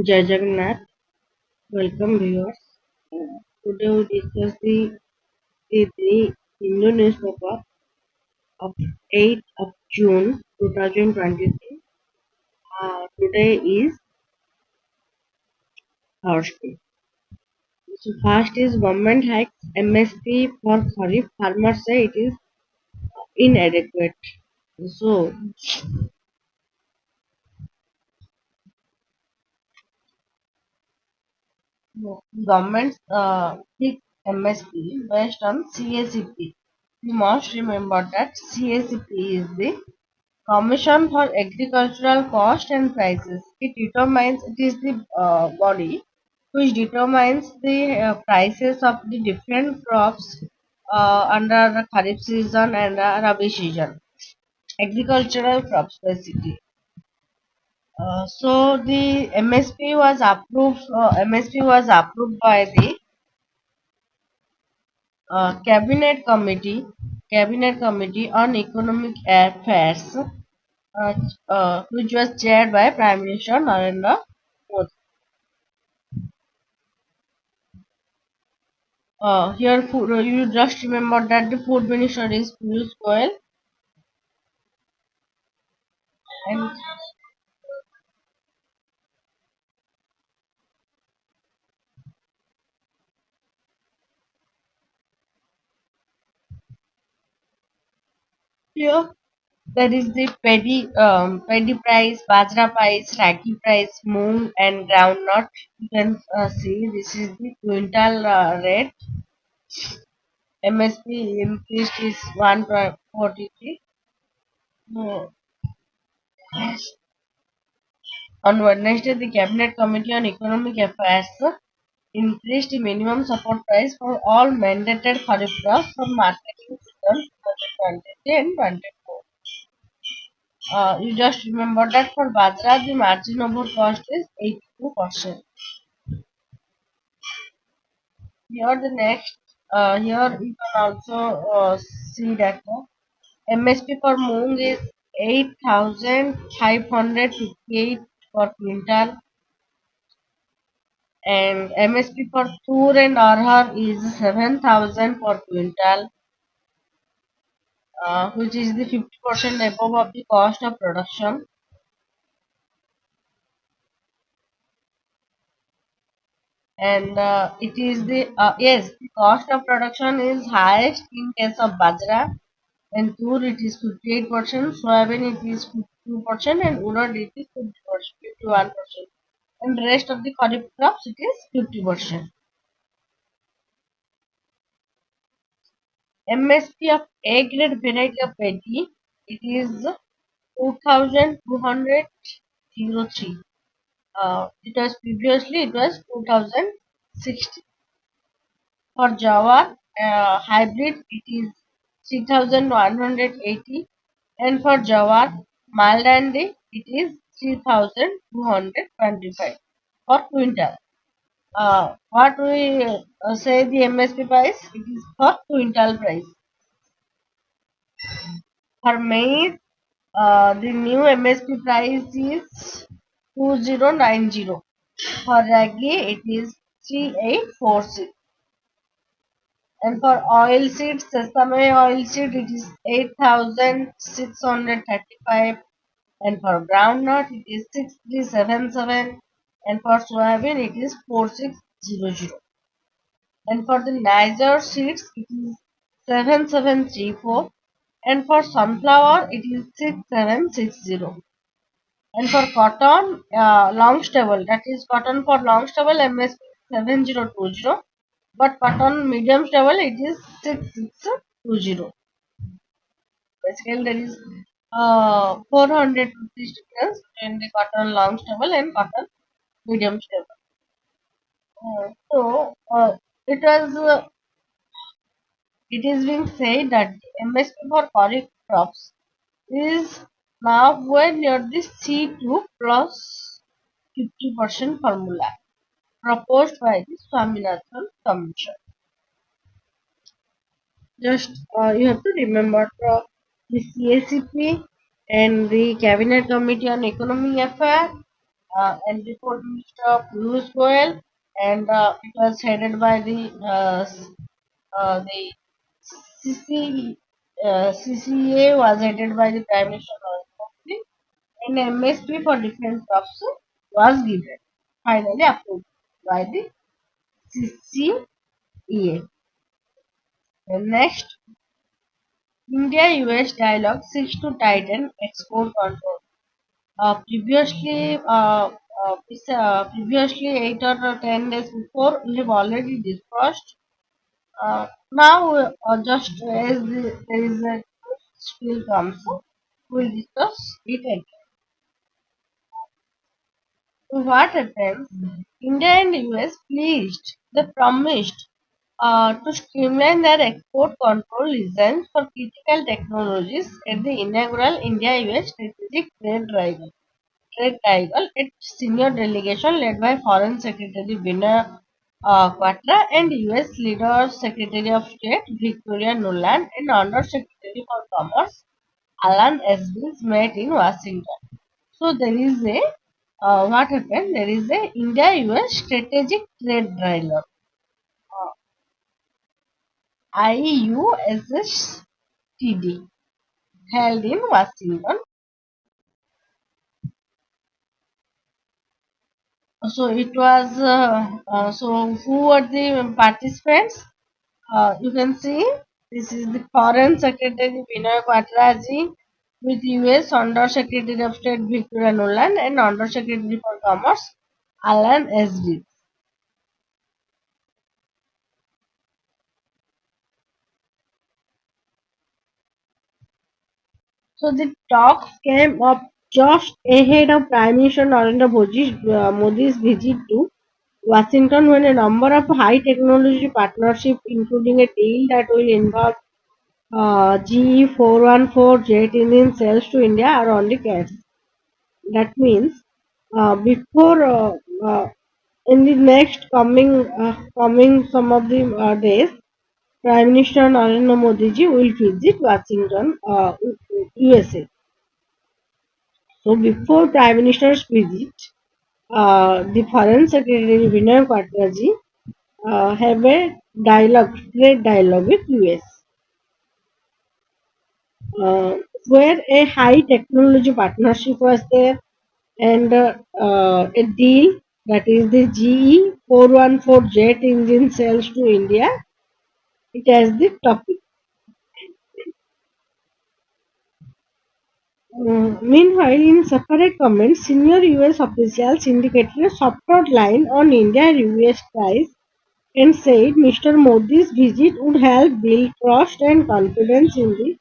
Jai Jagannath, welcome viewers. Today we discuss the Hindu newspaper of 8th of June 2023. Today is Thursday. So first is government hikes MSP for Kharif. Farmers say it is inadequate. So government fixed MSP based on CACP. You must remember that CACP is the Commission for Agricultural Cost and Prices. It is the body which determines the prices of the different crops under the Kharif season and Rabi season. Agricultural crops basically. So the MSP was approved. MSP was approved by the Cabinet Committee on Economic Affairs, which was chaired by Prime Minister Narendra Modi. Here, you just remember that the Food Minister is Piyush Goyal, and here there is the paddy price, bajra price, ragi price, moong, and groundnut. You can see this is the quintal rate. MSP increased is 143. On Wednesday, the Cabinet Committee on Economic Affairs increased the minimum support price for all mandated kharif crops from marketing season 2023 and 24. You just remember that for Bajra, the margin over cost is 82%. Here the next, here you can also see that MSP for moong is 8,558 per quintal, and MSP for tur and arhar is 7,000 per quintal, which is the 50% above of the cost of production. And it is the yes, the cost of production is highest in case of bajra, and tur it is 58%, soybean it is 52%, and urad it is 50%, 51%, and rest of the kharif crops it is 50%. MSP of A grade variety of paddy it is 2,203. It was previously it was 2,060. For Java hybrid it is 3,180, and for Java Maldandi it is 3,225 per quintal. What we say the MSP price? It is for quintal price. For maize, the new MSP price is 2090. For ragi, it is 3846. And for oil seed, sesame oil seed, it is 8635. And for groundnut, it is 6377. And for soybean, it is 4600. And for the Niger seeds, it is 7734. And for sunflower, it is 6760. And for cotton, long stable, that is cotton for long stable MSP 7020, but cotton medium stable it is 6620. Basically, there is 400 rupees difference between the cotton long stable and cotton medium stable. It was it is being said that the MSP for kharif crops is now well near the C2 plus 50% formula proposed by the Swaminathan Commission. Just you have to remember the CACP and the Cabinet Committee on Economic Affairs and before Mr. Piyush Goyal, and it was headed by the CCA was headed by the Prime Minister Narendra Modi, and MSP for different crops was given, finally approved by the CCA. And next, India-US dialogue seeks to tighten export control. Previously 8 or 10 days before, we have already discussed. Now, just as there is a still comes, we'll discuss it again. So what happens? India and US pledged, they promised to streamline their export control regimes for critical technologies at the inaugural India-US Strategic Trade Triangle at senior delegation led by Foreign Secretary Vinay Quatra and US Leader Secretary of State Victoria Nuland and Under Secretary for Commerce Alan Esbins met in Washington. So there is a what happened? There is a India-US Strategic Trade Dialogue, IUSSTD, held in Washington. So it was. So who were the participants? You can see this is the Foreign Secretary Vinay Quatraji with US Under Secretary of State Victoria Nuland and Under Secretary for Commerce Alan S.D. So the talks came up just ahead of Prime Minister Narendra Modi's visit to Washington when a number of high technology partnerships, including a deal that will involve GE 414 jet engine sales to India, are on the cards. That means before in the next coming some of the days, Prime Minister Narendra Modi ji will visit Washington, USA. So before Prime Minister's visit, the Foreign Secretary Vinay Quatra ji have a trade dialogue with US, uh, where a high technology partnership was there and a deal that is the GE 414 jet engine sales to India. It has the topic. Meanwhile, in separate comments, senior US officials indicated a softer line on India-US ties and said Mr. Modi's visit would help build trust and confidence in the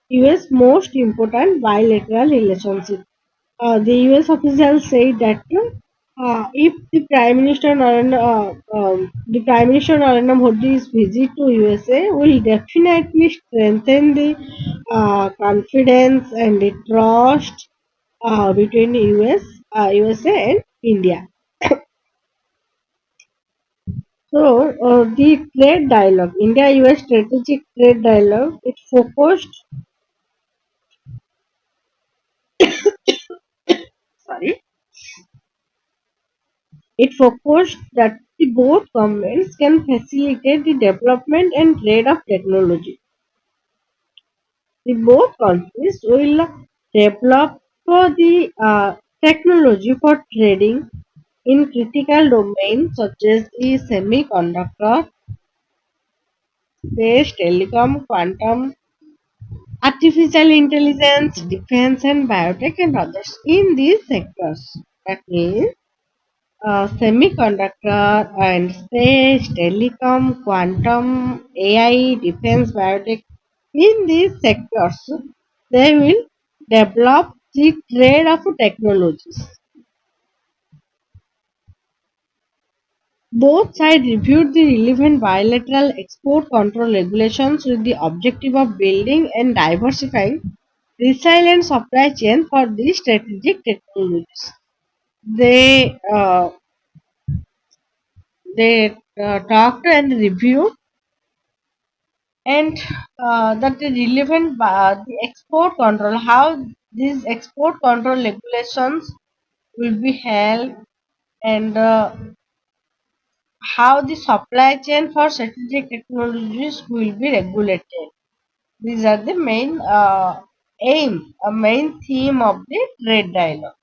US most important bilateral relationship. The US officials said that if the Prime Minister Narendra Modi's visit to USA will definitely strengthen the confidence and the trust between USA and India. So the trade dialogue, India-US strategic trade dialogue, it focused. Sorry, it focused that the both governments can facilitate the development and trade of technology. The both countries will develop the technology for trading in critical domains such as the semiconductor, space, telecom, quantum, artificial intelligence, defense and biotech and others in these sectors. That means semiconductor and space, telecom, quantum, AI, defense, biotech. In these sectors, they will develop the trade of technologies. Both sides reviewed the relevant bilateral export control regulations with the objective of building and diversifying resilient supply chain for these strategic technologies. They uh, they talked and reviewed and that the the export control, how these export control regulations will be held, and how the supply chain for strategic technologies will be regulated. These are the main a main theme of the trade dialogue.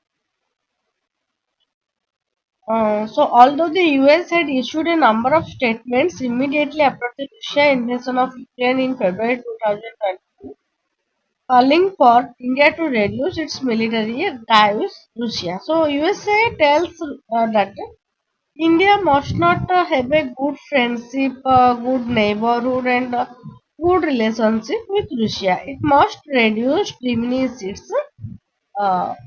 So, although the US had issued a number of statements immediately after the Russia invasion of Ukraine in February 2022, calling for India to reduce its military ties with Russia. So, USA tells that India must not have a good friendship, good neighborhood, and good relationship with Russia. It must diminish its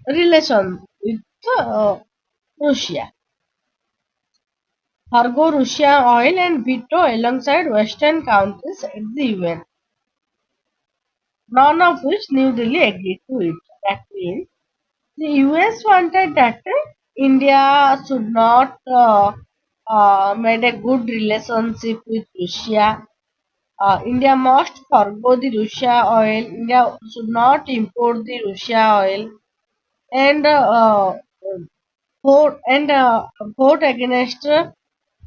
relation with Russia. Forgo Russian oil and veto alongside Western countries at the UN, none of which New Delhi agreed to it. That means the US wanted that India should not made a good relationship with Russia. India must forgo the Russia oil. India should not import the Russia oil and vote and vote against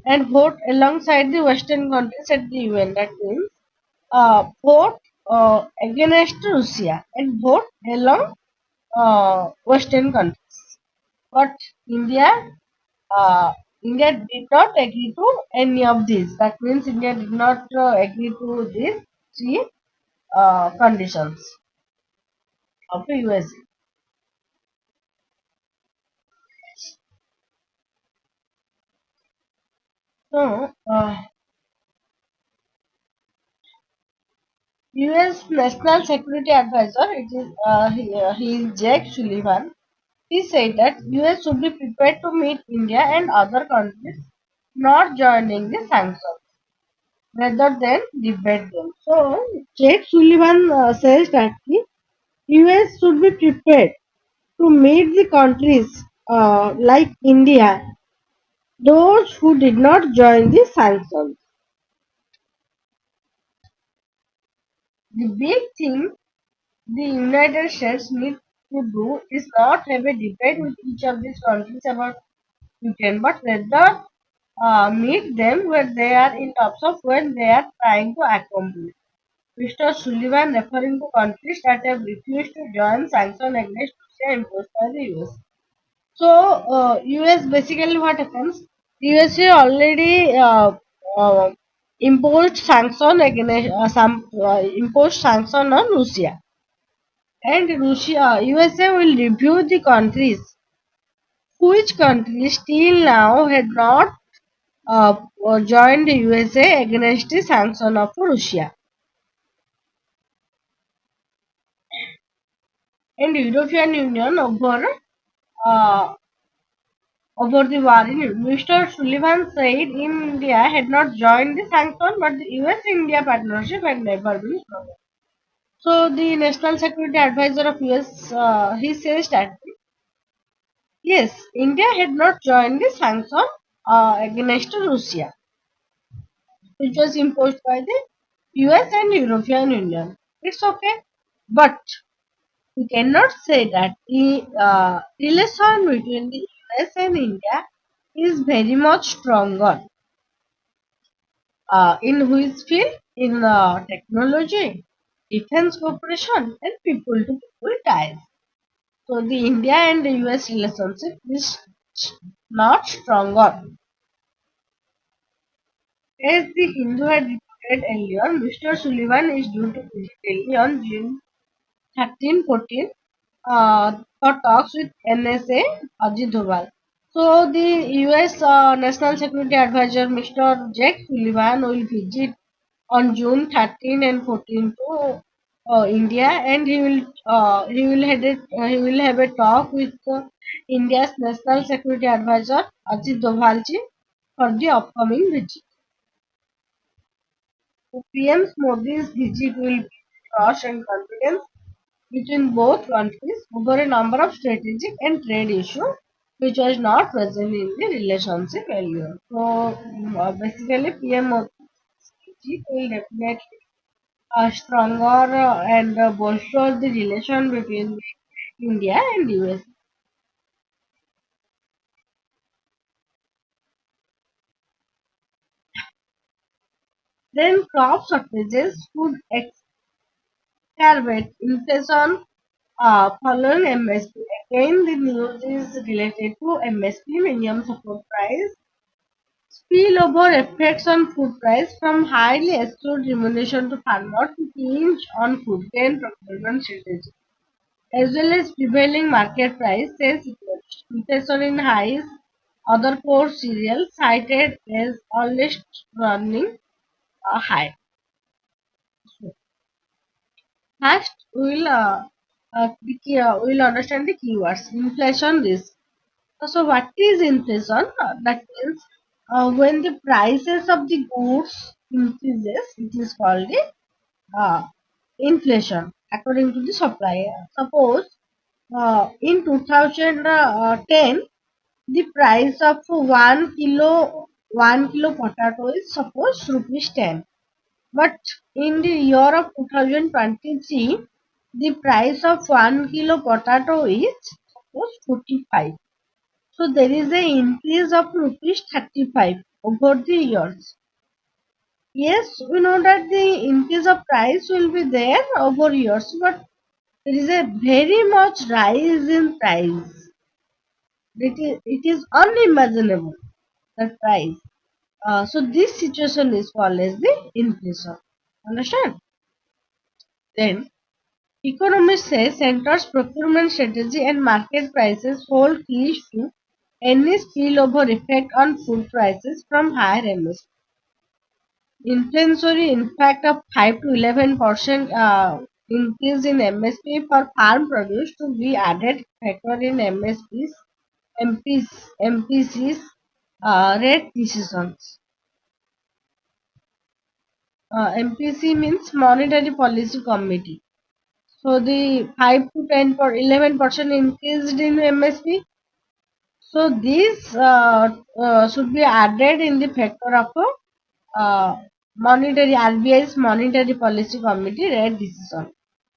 and vote alongside the Western countries at the UN. That means vote against Russia and vote along Western countries. But India, India did not agree to any of these. That means India did not agree to these three conditions of the USA. So, US National Security Advisor, he is Jake Sullivan. He said that US should be prepared to meet India and other countries not joining the sanctions rather than debate them. So, Jake Sullivan says that the US should be prepared to meet the countries like India, those who did not join the sanctions. The big thing the United States need to do is not have a debate with each of these countries about Ukraine, but rather meet them where they are in terms of what they are trying to accomplish. Mr. Sullivan referring to countries that have refused to join sanctions against Russia imposed by the US. So, US basically what happens? USA already imposed sanction against some imposed sanction on Russia, and Russia USA will review the countries which countries till now had not joined the USA against the sanction of Russia, and European Union uh, over the war in Europe. Mr. Sullivan said India had not joined the sanction, but the US-India partnership had never been stronger. So the National Security Advisor of US, he says that yes, India had not joined the sanction against Russia, which was imposed by the US and European Union. It's okay, but we cannot say that the relation between the US and India is very much stronger. In which field? In technology, defense cooperation, and people to people ties. So the India and the US relationship is not stronger. As the Hindu had reported earlier, Mr. Sullivan is due to visit Delhi on June 13, 14 for talks with NSA Ajit Doval. So the US National Security Advisor Mr. Jake Sullivan will visit on June 13 and 14 to India, and he will have a talk with India's National Security Advisor Ajit Dovalji for the upcoming visit. PM Modi's visit will build trust and confidence between both countries over a number of strategic and trade issues which was not present in the relationship earlier. So basically PM Modi's visit will definitely stronger and bolster the relation between India and US. Then crop shortages could exacerbate inflation following MSP. Again, the news is related to MSP, minimum support price. Spillover effects on food price from highly assured remuneration to farmer to hinge on food grain procurement strategy, as well as prevailing market price, says economist. Inflation in rice, other core cereals cited as almost running high. So, first, we'll understand the keywords. Inflation risk. So, what is inflation? That means when the prices of the goods increases, it is called the inflation according to the supply. Suppose in 2010, the price of 1 kilo potato is suppose rupees 10. But in the year of 2023, the price of 1 kilo potato is suppose 45. So there is an increase of rupees 35 over the years. Yes, we know that the increase of price will be there over years, but there is a very much rise in price. It is unimaginable, the price. So this situation is called as the inflation. Understand? Then economists say centers procurement strategy and market prices hold keys to any spillover effect on food prices from higher MSP. Inflationary impact of 5 to 11% increase in MSP for farm produce to be added factor in MPC's rate decisions. MPC means Monetary Policy Committee. So the 5 to 10 for 11% increased in MSP. So this should be added in the factor of monetary RBI's Monetary Policy Committee rate decision.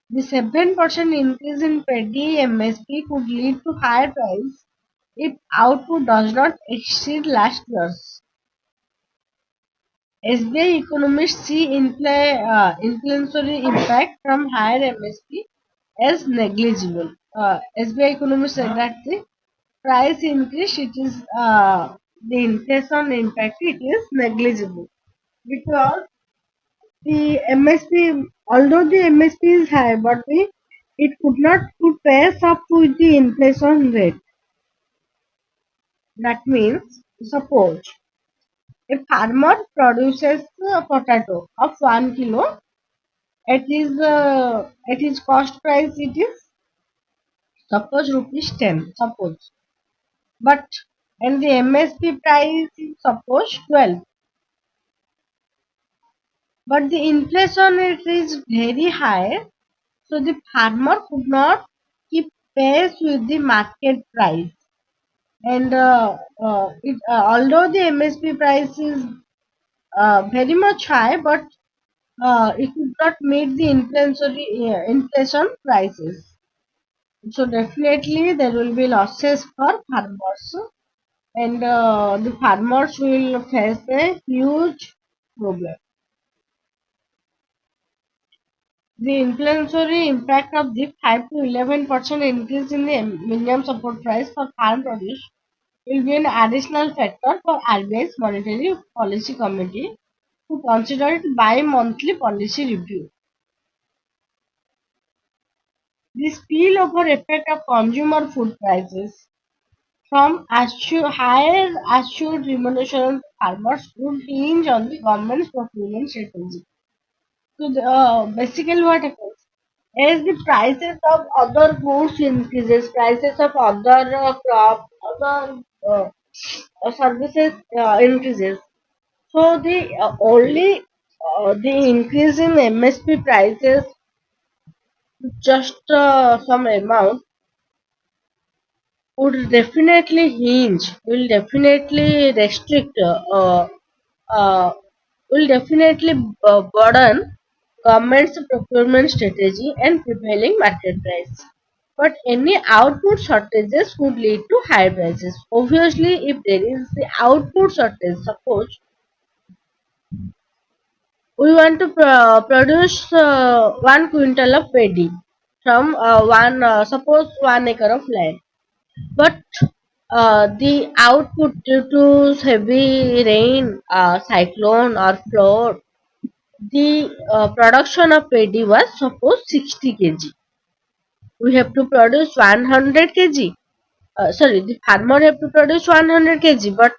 The 7% increase in paddy MSP could lead to higher price if output does not exceed last year's. SBI economists see inflationary impact from higher MSP as negligible. SBI economists said that the price increase, it is the inflation impact, it is negligible because the MSP, although the MSP is high, but it could not keep pace up with the inflation rate. That means, suppose a farmer produces a potato of 1 kilo at his cost price it is suppose rupees 10, suppose, but and the MSP price is suppose 12, but the inflation rate is very high, so the farmer could not keep pace with the market price. And although the MSP price is very much high, but it could not meet the inflation prices. So definitely there will be losses for farmers, and the farmers will face a huge problem. The inflationary impact of the 5 to 11% increase in the minimum support price for farm produce will be an additional factor for RBI's Monetary Policy Committee to consider it bi-monthly policy review. The spillover effect of consumer food prices from higher assured remuneration to farmers would hinge on the government's procurement strategy. So basically what happens? As the prices of other goods increases, prices of other crop, other services increases. So the only the increase in MSP prices just some amount would definitely will definitely restrict, uh, will definitely burden government's procurement strategy and prevailing market price. But any output shortages could lead to higher prices. Obviously, if there is the output shortage, suppose We want to produce 1 quintal of paddy from one suppose 1 acre of land, but the output due to heavy rain, cyclone or flood, the production of paddy was suppose 60 kg. We have to produce 100 kg. Sorry, the farmer have to produce 100 kg, but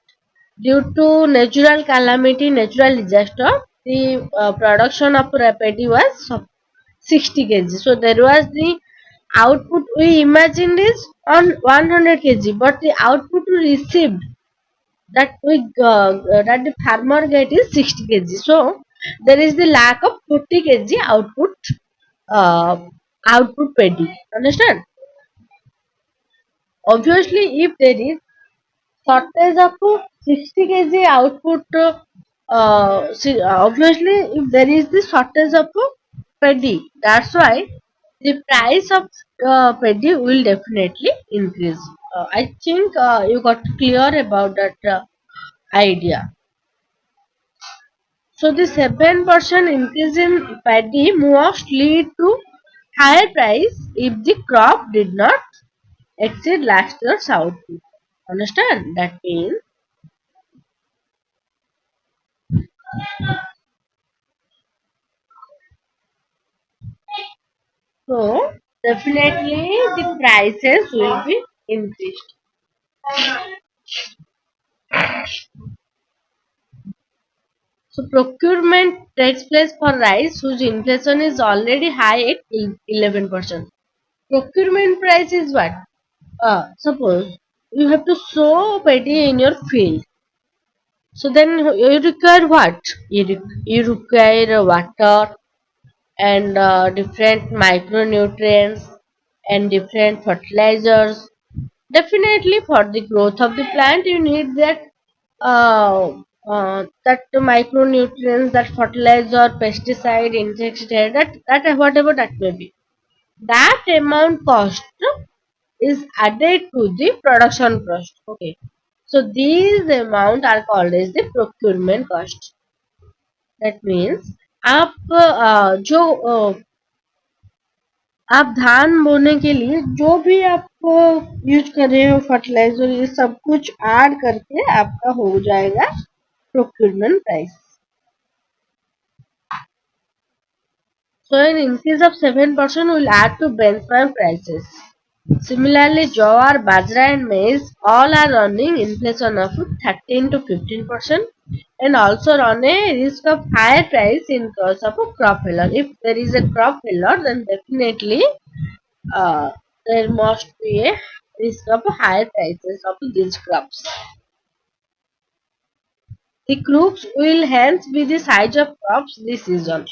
due to natural calamity, natural disaster, the production of paddy was 60 kg. So there was the output we imagined is on 100 kg, but the output we received that the farmer get is 60 kg. So there is the lack of 40 kg uh, output paddy. Understand? Obviously, if there is shortage of 60 kg output, obviously if there is the shortage of paddy, that's why the price of paddy will definitely increase. I think you got clear about that idea. So the 7% increase in paddy must lead to higher price if the crop did not exceed last year's output. Understand? That means so definitely the prices will be increased. So procurement takes place for rice whose inflation is already high at 11%. Procurement price is what? Suppose you have to sow paddy in your field. So then you require what? You require water and different micronutrients and different fertilizers. Definitely, for the growth of the plant, you need that micronutrients, that fertilizer, pesticide, insecticide, that whatever that may be. That amount cost is added to the production cost. Okay, so these amount are called as the procurement cost. That means जो आप धान बोने के लिए जो भी आप use कर रहे हो फर्टिलाइजर ये सब कुछ ऐड करके आपका हो जाएगा procurement price. So an increase of 7% will add to benchmark prices. Similarly, jowar, bajra and maize all are running inflation of 13 to 15% and also run a risk of higher price in case of a crop failure. If there is a crop failure, then definitely uh, there must be a risk of higher prices of these crops. The crops will hence be the size of crops this season,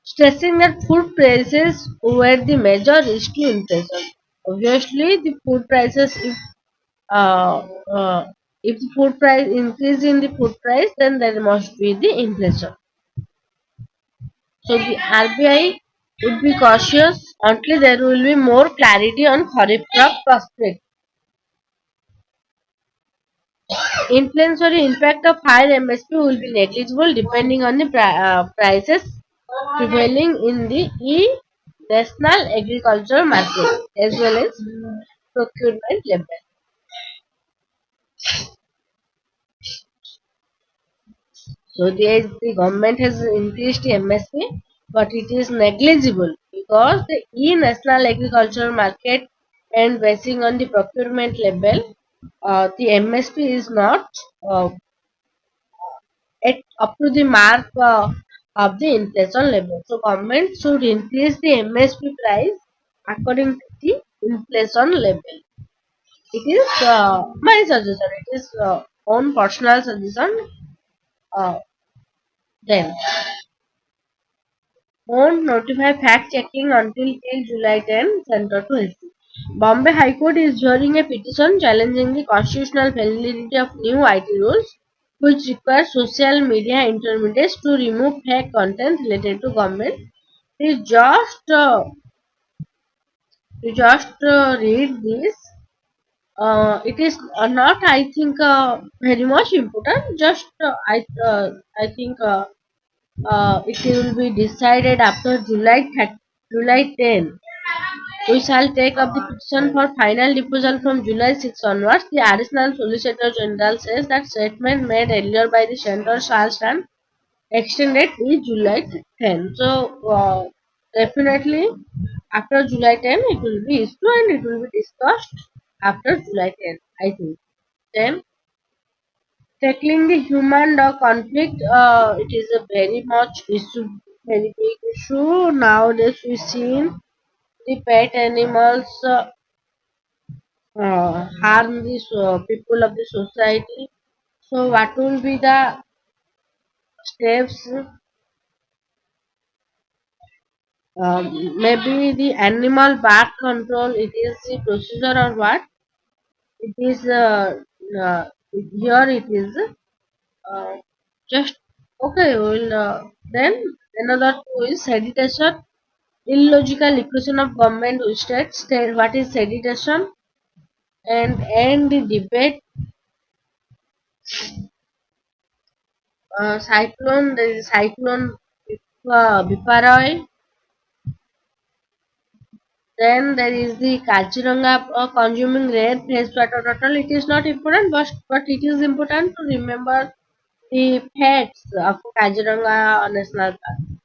stressing that food prices were the major risk to inflation. Obviously, the food prices, uh, uh, if the food price increase in the food price, then there must be the inflation. So the RBI would be cautious until there will be more clarity on Kharif crop prospects. Influence impact of higher MSP will be negligible depending on the prices prevailing in the national agricultural market as well as procurement level. So the government has increased the MSP, but it is negligible because the national agricultural market and basing on the procurement level, the MSP is not uh, at up to the mark of the inflation level. So government should increase the MSP price according to the inflation level. It is my suggestion. It is own personal suggestion. Then won't notify fact checking until till July 10, Center to SC. Bombay High Court is hearing a petition challenging the constitutional validity of new IT rules, which require social media intermediaries to remove fake content related to government. You just read this. It is not, I think, very much important. Just I think. It will be decided after July 10. We shall take up the petition for final disposal from July 6 onwards. The Additional Solicitor General says that statement made earlier by the Centre shall stand extended till July 10. So, definitely after July 10 it will be issued and it will be discussed after July 10, I think. Then, tackling the human-dog conflict, it is a very much issue, very big issue. Nowadays, we see the pet animals harm the people of the society. So, what will be the steps? Maybe the animal birth control. It is the procedure or what? It is here. It is uh, just okay. We'll then another two is sedition. Illogical equation of government with state. What is sedition? And end the debate. Cyclone. There is cyclone. Biparoy. Then there is the Kaziranga consuming rare freshwater turtle. It is not important, but it is important to remember the facts of Kaziranga National Park.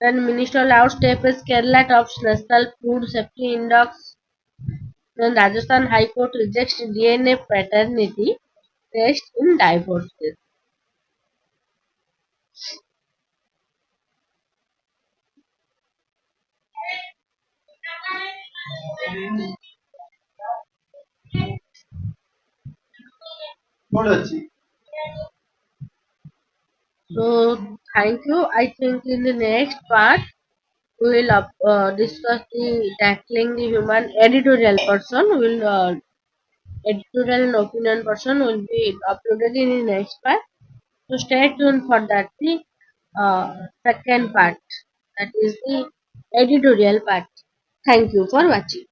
Then Minister allows tapes Kerala tops National Food Safety Index. Then Rajasthan High Court rejects DNA paternity test in divorces. So thank you. I think in the next part we will discuss the tackling the human editorial person. Will editorial and opinion person will be uploaded in the next part. So stay tuned for that. The second part, that is the editorial part. Thank you for watching.